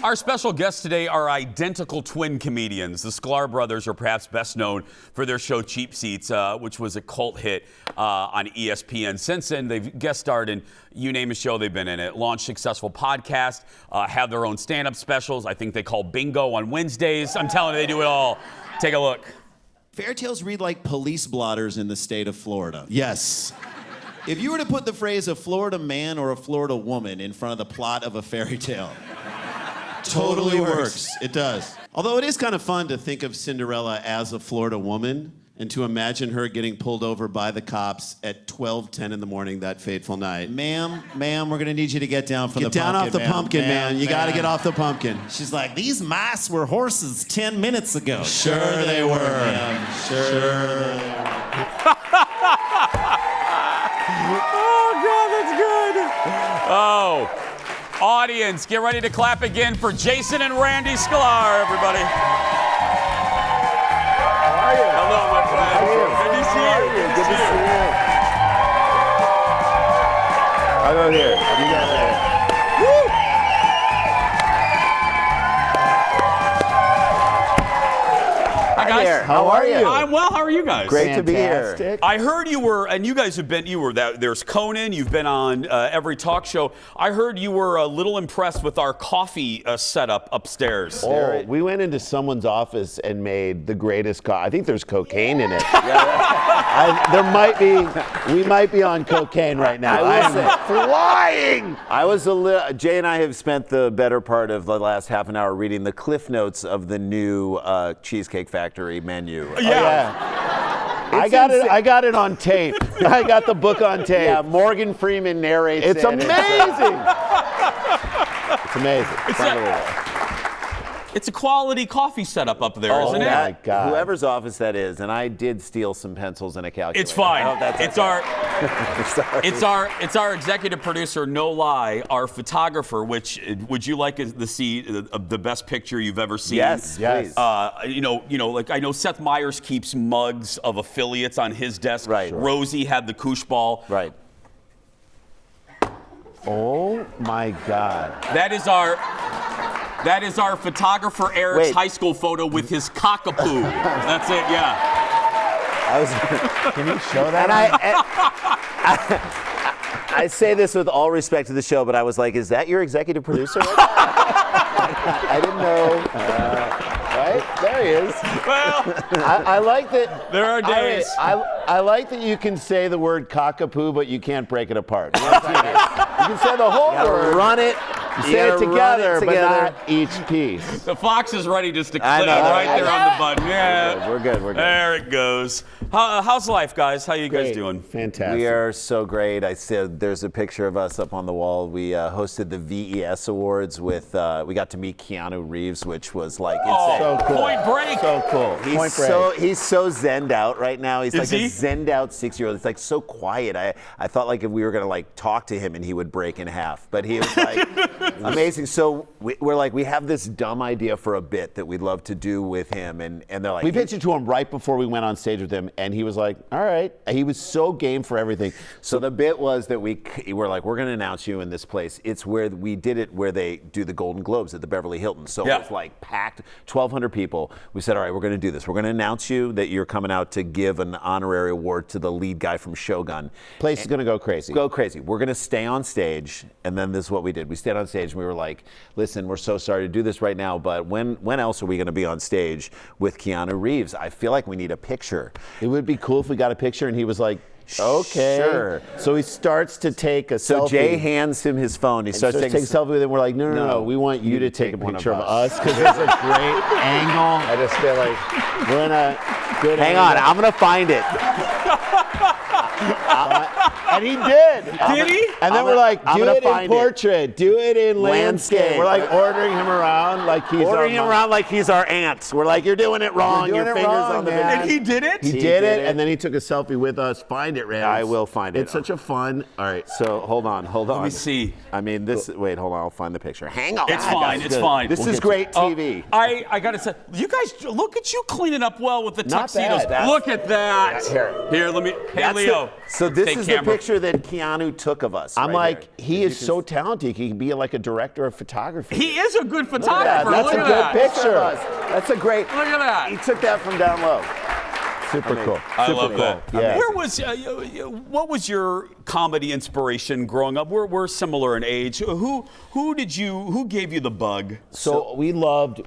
Our special guests today are identical twin comedians. The Sklar Brothers are perhaps best known for their show Cheap Seats, which was a cult hit on ESPN. Since then, they've guest starred in you name a show, they've been in it. Launched successful podcasts, have their own stand-up specials. I think they call Bingo on Wednesdays. I'm telling you, they do it all. Take a look. Fairy tales read like police blotters in the state of Florida. Yes. If you were to put the phrase a Florida man or a Florida woman in front of the plot of a fairy tale, totally works. It does. Although it is kind of fun to think of Cinderella as a Florida woman and to imagine her getting pulled over by the cops at 12:10 in the morning that fateful night. Ma'am, we're gonna need you to get down from the pumpkin. Get down off the pumpkin, man. You gotta get off the pumpkin. She's like, these mice were horses 10 minutes ago. Sure they were. Man. Sure they were. Oh, God, that's good. Oh. Audience, get ready to clap again for Jason and Randy Sklar, everybody. How are you? Hello, my friend. How are you? Good to see you. Good to see you. I'll go here. You got there. Woo! Hi, guys. Here. How are you? I'm well. How are you guys? Great to be here. I heard you were, and you guys have been, there's Conan, you've been on every talk show. I heard you were a little impressed with our coffee setup upstairs. Oh, we went into someone's office and made the greatest coffee. I think there's cocaine in it. We might be on cocaine right now. I'm flying. Jay and I have spent the better part of the last half an hour reading the Cliff Notes of the new Cheesecake Factory menu. Yeah. I got it on tape. I got the book on tape. Yeah, Morgan Freeman narrates it. It's amazing. It's amazing. It's a quality coffee setup up there, isn't it? Oh my God. Whoever's office that is, and I did steal some pencils and a calculator. It's fine. It's our executive producer, no lie, our photographer. Would you like to see the best picture you've ever seen? Yes. Like I know Seth Meyers keeps mugs of affiliates on his desk. Right. Sure. Rosie had the koosh ball. Right. Oh my God. That is our photographer Eric's high school photo with his cockapoo. That's it, yeah. Can you show that? And I say this with all respect to the show, but I was like, is that your executive producer? I didn't know. Right? There he is. Well, I like that. There are days. I like that you can say the word cockapoo, but you can't break it apart. You can say the whole word. Run it. Say it together, but not each piece. The fox is ready just to click right there on the button. Yeah. We're good. There it goes. How's life, guys? How you guys doing? Fantastic. We are so great. I said there's a picture of us up on the wall. We hosted the VES Awards with, we got to meet Keanu Reeves, which was like insane. So cool. Point Break. So cool. He's so zenned out right now. He's like a zenned out 6-year-old. It's like so quiet. I thought like if we were going to like talk to him and he would break in half, but he was like amazing. So we're like, we have this dumb idea for a bit that we'd love to do with him, and they're like, we pitched it to him right before we went on stage with him, and he was like, all right. He was so game for everything. So the bit was that we're like, we're going to announce you in this place. It's where we did it, where they do the Golden Globes at the Beverly Hilton. So it was like packed, 1,200 people. We said, all right, we're going to do this. We're going to announce you that you're coming out to give an honorary award to the lead guy from Shogun. Place is going to go crazy. Go crazy. We're going to stay on stage, and then this is what we did. We stayed on stage, and we were like, listen, we're so sorry to do this right now, but when else are we going to be on stage with Keanu Reeves? I feel like we need a picture. It would be cool if we got a picture, and he was like, okay. Sure. So he starts to take a selfie. So Jay hands him his phone. He starts to take a selfie with him. We're like, no. We want you to take a picture of us because it's a great angle. I just feel like we're in a good angle. Hang on, I'm going to find it. And he did. Did he? And then we're like, do it in portrait. Do it in landscape. We're like ordering him around like he's our aunt. We're like, you're doing it wrong. Your fingers on the video. And he did it? He did it, and then he took a selfie with us. Find it, Randy. I will find it. It's such a fun. All right, so hold on. Let me see. I mean, wait, hold on. I'll find the picture. Hang on. It's fine. It's fine. This is great TV. I got to say, you guys, look at you cleaning up well with the tuxedos. Look at that. Here, let me. Hey, Leo. So this is the picture picture that Keanu took of us. I'm right like, here. he is so talented. He can be like a director of photography. He is a good Look at that. photographer. That's Look a at good that. picture. That's a great. Look at that. He took that from down low. Super cool. I Super love cool. that. Yeah. Where was what was your comedy inspiration growing up? We're similar in age. Who gave you the bug? So we loved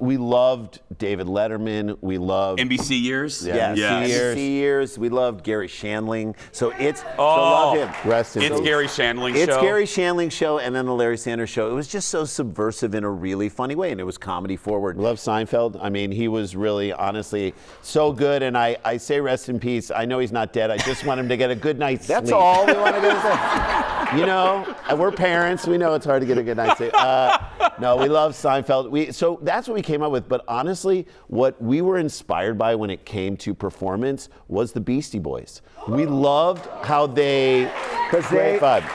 David Letterman. We loved NBC years? Yeah, Yes. NBC years. We loved Gary Shandling. So love him. Rest in It's peace. Gary Shandling's show. It's Gary Shandling's show and then the Larry Sanders Show. It was just so subversive in a really funny way, and it was comedy forward. Love Seinfeld. I mean, he was really, honestly, so good. And I say rest in peace. I know he's not dead. I just want him to get a good night's sleep. That's all we wanted to say. You know, we're parents. We know it's hard to get a good night's sleep. No, we love Seinfeld. So that's what we came up with. But honestly, what we were inspired by when it came to performance was the Beastie Boys. We loved how they, great vibe.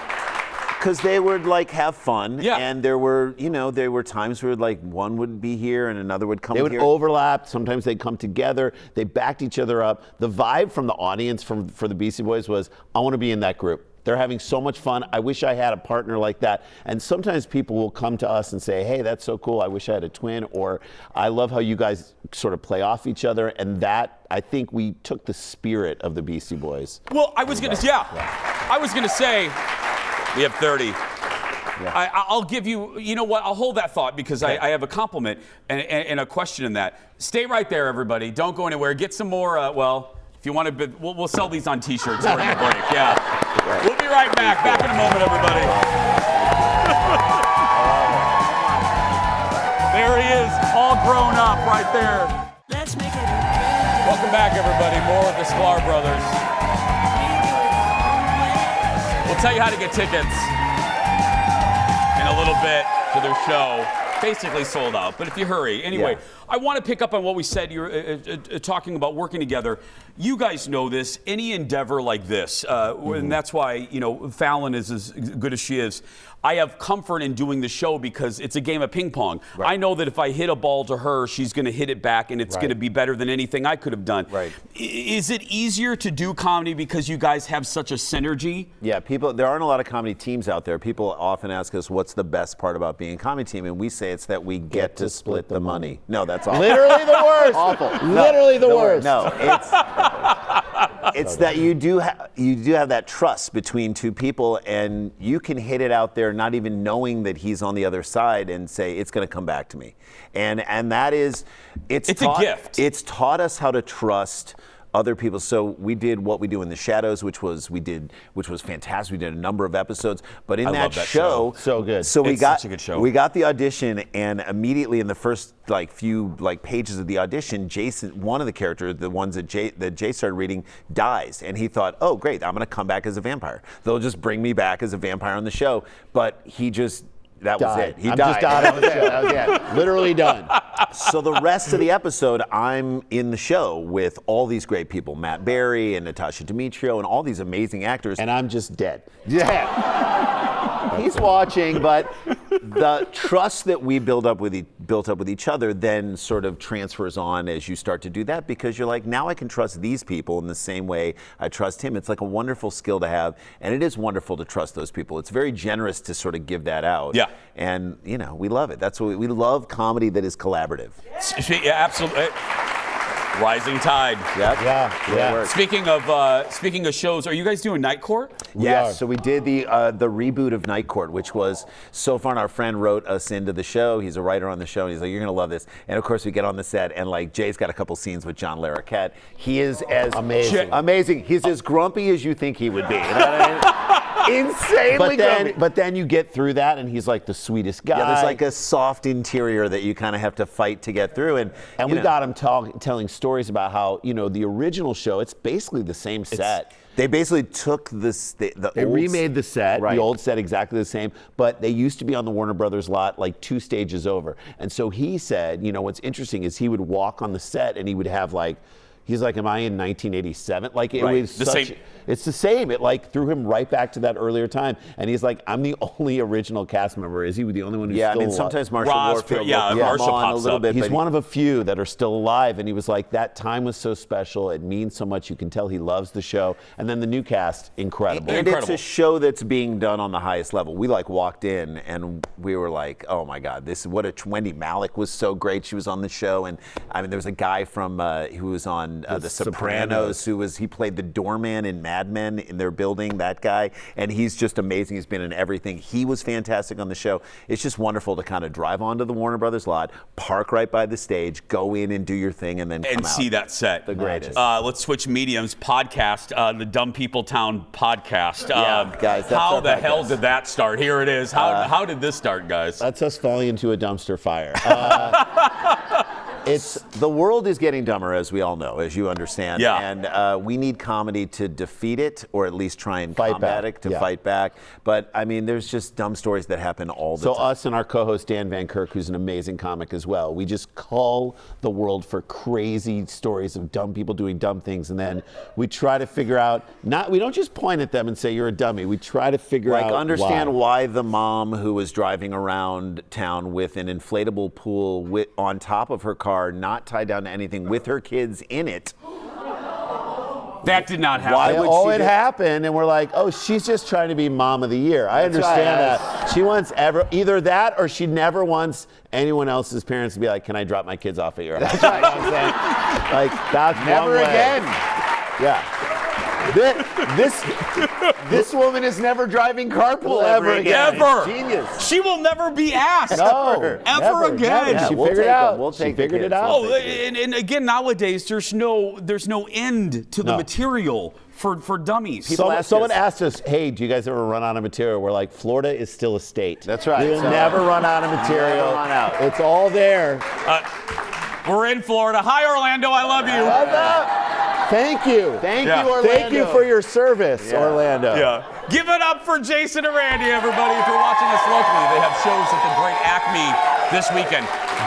Because they would like have fun, Yeah. and there were times where like one would be here and another would come They would here. overlap. Sometimes they'd come together. They backed each other up. The vibe from the audience for the Beastie Boys was, I want to be in that group. They're having so much fun. I wish I had a partner like that. And sometimes people will come to us and say, hey, that's so cool. I wish I had a twin. Or I love how you guys sort of play off each other. And that, I think we took the spirit of the Beastie Boys. Well, I was gonna say, we have 30. I'll give you, you know what, I'll hold that thought because I have a compliment and a question in that. Stay right there, everybody. Don't go anywhere. Get some more, if you want to, we'll sell these on t-shirts during the break, yeah. We'll be right back. Back in a moment, everybody. There he is, all grown up right there. Let's make it. Welcome back, everybody. More of the Sklar Brothers. We'll tell you how to get tickets in a little bit to their show. Basically sold out, but if you hurry. Anyway, I want to pick up on what we said. You're talking about working together. You guys know this. Any endeavor like this, and that's why, Fallon is as good as she is. I have comfort in doing the show because it's a game of ping pong. Right. I know that if I hit a ball to her, she's going to hit it back, and it's going to be better than anything I could have done. Right. Is it easier to do comedy because you guys have such a synergy? Yeah, there aren't a lot of comedy teams out there. People often ask us, what's the best part about being a comedy team? And we say it's that we get to split the money. No, that's awful. Literally the worst. Awful. Literally the worst. No, it's that you do have that trust between two people, and you can hit it out there not even knowing that he's on the other side and say it's going to come back to me, and that is it's a gift. It's taught us how to trust other people. So we did What We Do in the Shadows, which was fantastic. We did a number of episodes, but in love that show. So good. So It's such a good show. We got the audition, and immediately in the first few pages of the audition, Jason, one of the characters, the ones that Jay started reading, dies, and he thought, oh great, I'm going to come back as a vampire. They'll just bring me back as a vampire on the show. But he just. That was it. He I'm died. just out of the show. That was it. Literally done. So the rest of the episode, I'm in the show with all these great people, Matt Berry and Natasha Demetrio and all these amazing actors. And I'm just dead. Yeah. He's watching, but the trust that we built up with each other then sort of transfers on as you start to do that, because you're like, now I can trust these people in the same way I trust him. It's like a wonderful skill to have, and it is wonderful to trust those people. It's very generous to sort of give that out. Yeah. And, we love it. That's what we love, comedy that is collaborative. Yeah, absolutely. Rising tide. Yep. Yeah. Speaking of shows, are you guys doing Night Court? Yes, so we did the reboot of Night Court, which was so fun. Our friend wrote us into the show. He's a writer on the show, and he's like, you're going to love this. And of course, we get on the set, and Jay's got a couple scenes with John Larroquette. He is as amazing. He's as grumpy as you think he would be. You know what I mean? Insanely grumpy. But then you get through that, and he's like the sweetest guy. Yeah, there's like a soft interior that you kind of have to fight to get through. And we got him telling stories about how, the original show, it's basically the same set. They basically took they remade the set, right. The old set exactly the same, but they used to be on the Warner Brothers lot 2 stages over. And so he said, what's interesting is he would walk on the set and he would have He's like, am I in 1987? Like, it Right. was The such. same. It's the same. It like threw him right back to that earlier time. And he's like, I'm the only original cast member. Is he the only one who's Yeah, I still mean, alive? sometimes Marshall Ross, Warfield yeah, will Marshall come on a pops little up. bit, He's but one of a few that are still alive, and he was like, that time was so special. It means so much. You can tell he loves the show. And then the new cast, incredible. And Incredible. it's a show that's being done on the highest level. We like walked in and we were like, oh my God, this is what a Wendy Malick was so great. She was on the show, and I mean, there was a guy from who was on The Sopranos, he played the doorman in Mad Men in their building. That guy, and he's just amazing. He's been in everything. He was fantastic on the show. It's just wonderful to kind of drive onto the Warner Brothers lot, park right by the stage, go in and do your thing, and then come And out. see that set. The greatest. Let's switch mediums. Podcast, the Dumb People Town podcast. Yeah, guys, that's how our the hell podcast. did that start? Here it is. How did this start, guys? That's us falling into a dumpster fire. The world is getting dumber, as we all know, as you understand. Yeah. And we need comedy to defeat it, or at least try and Fight combat back. it, to Yeah. fight back. But I mean, there's just dumb stories that happen all the So time. us and our co-host Dan Van Kirk, who's an amazing comic as well, we just call the world for crazy stories of dumb people doing dumb things, and then we try to figure out. We don't just point at them and say you're a dummy. We try to figure out Understand why the mom who was driving around town with an inflatable pool on top of her car, not tied down to anything, with her kids in it. That did not happen. Why would It she happened, and we're like, oh, she's just trying to be mom of the year. I That's understand right. that. She wants either that, or she never wants anyone else's parents to be like, can I drop my kids off at your house? That's right. You know what I'm saying? Like, that's Never one way. again. Yeah. This woman is never driving carpool ever again. Ever. Genius. She will never be asked. No, Ever never, again. never. Yeah, She we'll figured take it out. them. We'll She take the figured it kids. out. Oh, and again, nowadays there's no end to the No. material for dummies. Someone asked us, hey, do you guys ever run out of material? We're like, Florida is still a state. That's right. We will So- never run out of material. Never run out. It's all there. We're in Florida. Hi, Orlando. I love you. What's up? Thank you. Thank Yeah. you, Orlando. Thank you for your service, Orlando. Yeah. Give it up for Jason and Randy, everybody. If you're watching us locally, they have shows at the Great Acme this weekend.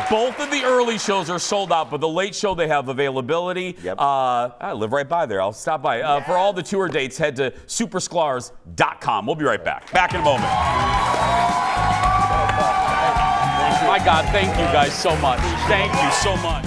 Both of the early shows are sold out, but the late show, they have availability. Yep. I live right by there. I'll stop by. For all the tour dates, head to supersklars.com. We'll be right back. Back in a moment. My God, thank you guys so much. Thank you so much.